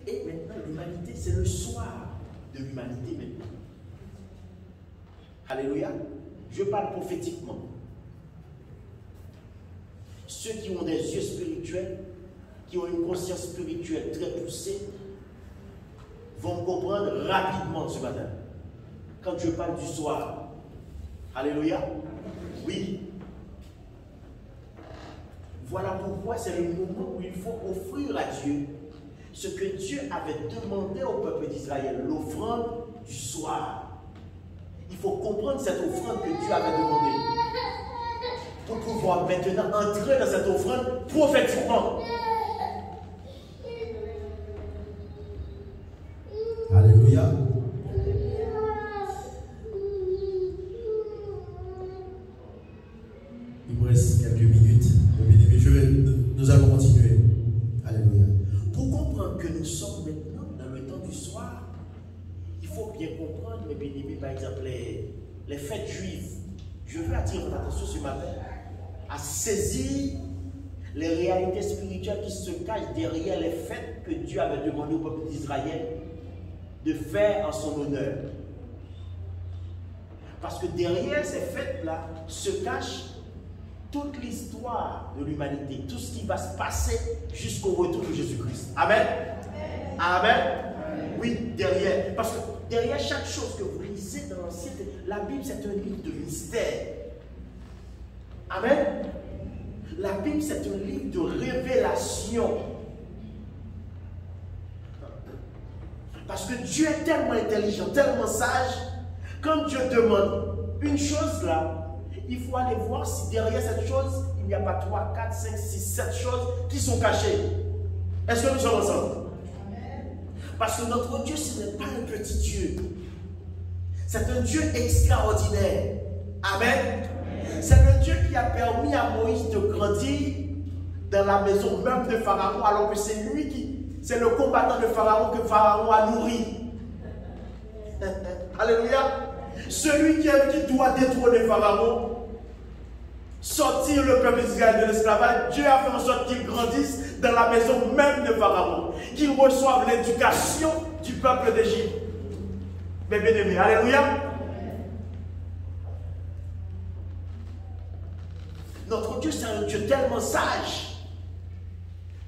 Et maintenant, l'humanité, c'est le soir de l'humanité maintenant. Alléluia. Je parle prophétiquement. Ceux qui ont des yeux spirituels, qui ont une conscience spirituelle très poussée, vont comprendre rapidement ce matin. Quand je parle du soir. Alléluia. Oui. Voilà pourquoi c'est le moment où il faut offrir à Dieu ce que Dieu avait demandé au peuple d'Israël, l'offrande du soir. Il faut comprendre cette offrande que Dieu avait demandée pour pouvoir maintenant entrer dans cette offrande prophétiquement. Alléluia. Il me reste quelques minutes. Nous allons continuer. Alléluia. Pour comprendre que nous sommes maintenant dans le temps du soir, il faut bien comprendre, mes bien-aimés, par exemple, les fêtes juives. Je veux attirer votre attention ce matin à saisir les réalités spirituelles qui se cachent derrière les fêtes que Dieu avait demandé au peuple d'Israël de faire en son honneur. Parce que derrière ces fêtes-là se cache toute l'histoire de l'humanité, tout ce qui va se passer jusqu'au retour de Jésus-Christ. Amen. Amen. Oui, derrière. Parce que derrière chaque chose que vous lisez dans l'Ancien, la Bible, c'est un livre de mystère. Amen. La Bible, c'est un livre de révélation. Parce que Dieu est tellement intelligent, tellement sage, quand Dieu demande une chose là, il faut aller voir si derrière cette chose, il n'y a pas 3, 4, 5, 6, 7 choses qui sont cachées. Est-ce que nous sommes ensemble? Parce que notre Dieu, ce n'est pas un petit Dieu. C'est un Dieu extraordinaire. Amen. C'est le Dieu qui a permis à Moïse de grandir dans la maison même de Pharaon, alors que c'est lui c'est le combattant de Pharaon que Pharaon a nourri. Alléluia. Celui qui doit détrôner Pharaon, sortir le peuple d'Israël de l'esclavage, Dieu a fait en sorte qu'il grandisse dans la maison même de Pharaon, qu'il reçoive l'éducation du peuple d'Égypte. Mes bien-aimés, alléluia. Notre Dieu, c'est un Dieu tellement sage,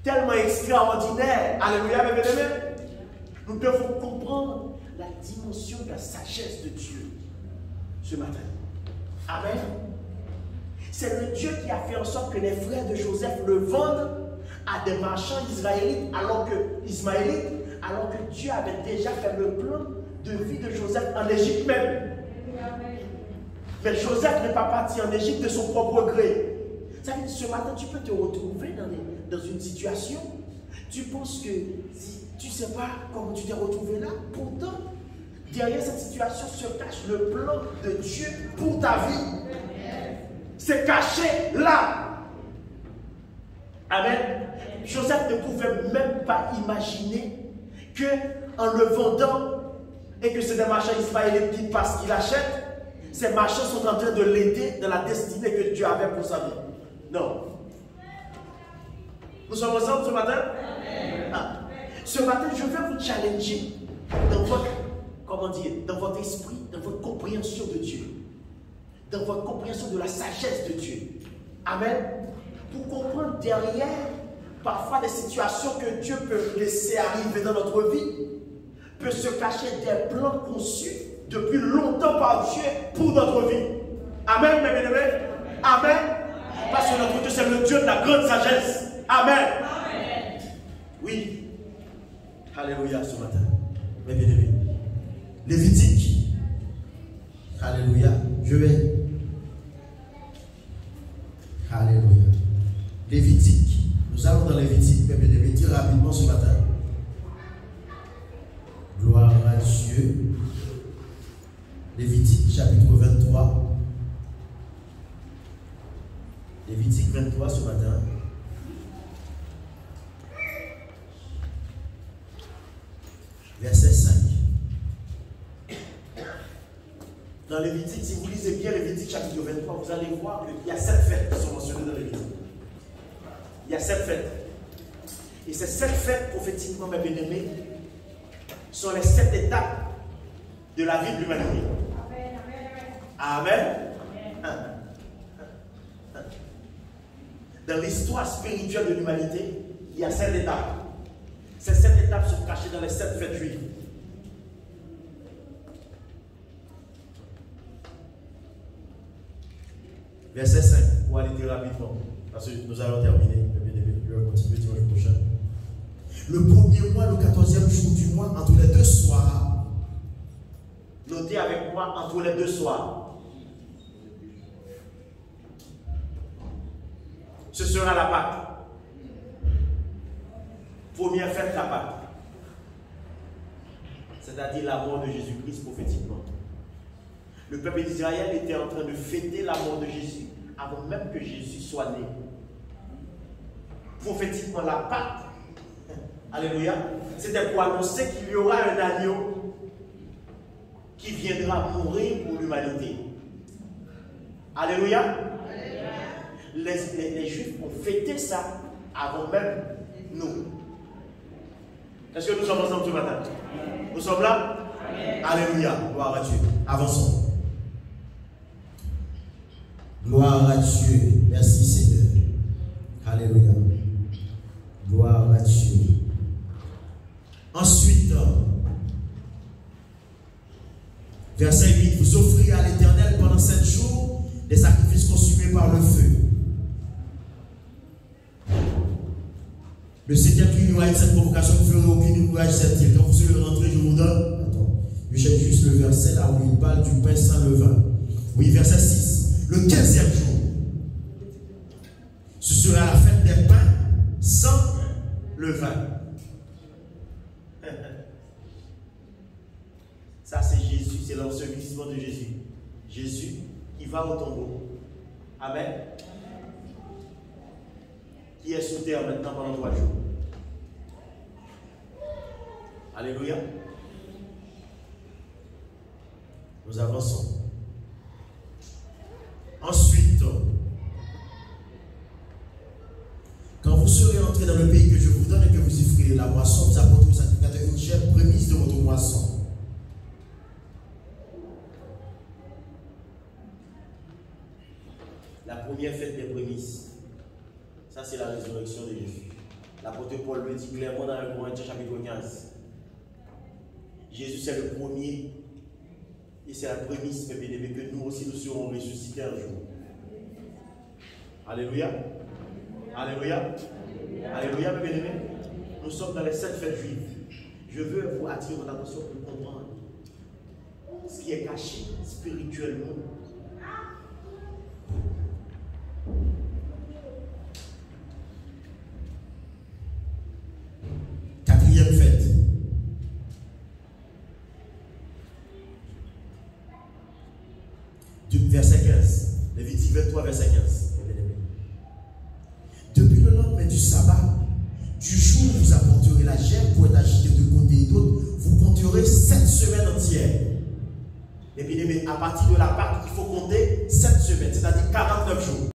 tellement extraordinaire. Alléluia, mes bien-aimés. Nous devons comprendre la dimension de la sagesse de Dieu ce matin. Amen. C'est le Dieu qui a fait en sorte que les frères de Joseph le vendent à des marchands israélites, alors que Dieu avait déjà fait le plan de vie de Joseph en Égypte même. Mais Joseph n'est pas parti en Égypte de son propre gré. Ça veut dire, ce matin, tu peux te retrouver dans une situation, tu penses que tu ne sais pas comment tu t'es retrouvé là, pourtant, derrière cette situation se cache le plan de Dieu pour ta vie. C'est caché là. Amen. Joseph ne pouvait même pas imaginer qu'en le vendant et que c'est des marchands israélites qui passent, qui l'achètent, ces marchands sont en train de l'aider dans la destinée que Dieu avait pour sa vie. Non. Nous sommes ensemble ce matin? Ah. Ce matin, je vais vous challenger dans votre, dans votre esprit, dans votre compréhension de Dieu, dans votre compréhension de la sagesse de Dieu. Amen. Pour comprendre derrière, parfois des situations que Dieu peut laisser arriver dans notre vie, peut se cacher des plans conçus depuis longtemps par Dieu pour notre vie. Amen, mes bien-aimés. Amen. Parce que notre Dieu, c'est le Dieu de la grande sagesse. Amen. Amen. Oui. Alléluia ce matin. Mes bien-aimés. Lévitique. Alléluia. Je vais. Alléluia. Lévitique. Nous allons dans Lévitique, mes bien-aimés. Dire rapidement ce matin. Gloire à Dieu. Lévitique chapitre 23. Lévitique 23 ce matin. Verset 5. Dans Lévitique, si vous lisez bien Lévitique chapitre 23, vous allez voir qu'il y a 7 fêtes qui sont mentionnées dans Lévitique. Il y a 7 fêtes. Et ces 7 fêtes, prophétiquement, mes bien-aimés, sont les 7 étapes de la vie de l'humanité. Amen. Dans l'histoire spirituelle de l'humanité, il y a 7 étapes. Ces 7 étapes sont cachées dans les 7 fêtes juives. Verset 5, pour aller très rapidement, parce que nous allons terminer, je vais continuer dimanche prochain. Le premier mois, le 14e jour du mois, entre les 2 soirs. Notez avec moi, entre les 2 soirs. Ce sera la Pâque. Première fête de la Pâque. C'est-à-dire la mort de Jésus-Christ prophétiquement. Le peuple d'Israël était en train de fêter la mort de Jésus avant même que Jésus soit né. Prophétiquement, la Pâque, alléluia, c'était pour annoncer qu'il y aura un agneau qui viendra mourir pour l'humanité. Alléluia. Les Juifs ont fêté ça avant même nous. Est-ce que nous sommes ensemble ce matin? Nous sommes là? Alléluia. Gloire à Dieu. Avançons. Gloire à Dieu. Merci Seigneur. Alléluia. Gloire à Dieu. Ensuite, verset 8, vous offrirez à l'Éternel pendant 7 jours des sacrifices consumés par le feu. Le 7e jour, il y aura une cette provocation, vous ne ferez aucune ouvrage cette. Quand vous serez rentré, je vous donne. Attends, je cherche juste le verset là où il parle du pain sans levain. Oui, verset 6. Le 15e jour, ce sera la fête des pains sans levain. Ça, c'est Jésus, c'est l'ensevelissement de Jésus. Jésus qui va au tombeau. Amen. Qui est sous terre maintenant pendant 3 jours. Alléluia. Nous avançons. Ensuite, quand vous serez entrés dans le pays que je vous donne et que vous y ferez la moisson, vous apporterez au sacrificateur une chèvre prémisse de votre moisson. La première fête des prémices. Ça, c'est la résurrection de Jésus. L'apôtre Paul le dit clairement dans 1 Corinthiens chapitre 15. Jésus, c'est le premier. Et c'est la prémisse, mes bien-aimés, que nous aussi nous serons ressuscités un jour. Alléluia. Alléluia. Alléluia, mes bien-aimés. Nous sommes dans les 7 fêtes juives. Je veux vous attirer votre attention pour comprendre ce qui est caché spirituellement. Fête. Verset 15. Lévitique 23, verset 15. Depuis le lendemain du sabbat, du jour où vous apporterez la gerbe pour être agitée de côté et d'autre, vous compterez 7 semaines entières. Et bien, à partir de la Pâque, il faut compter 7 semaines, c'est-à-dire 49 jours.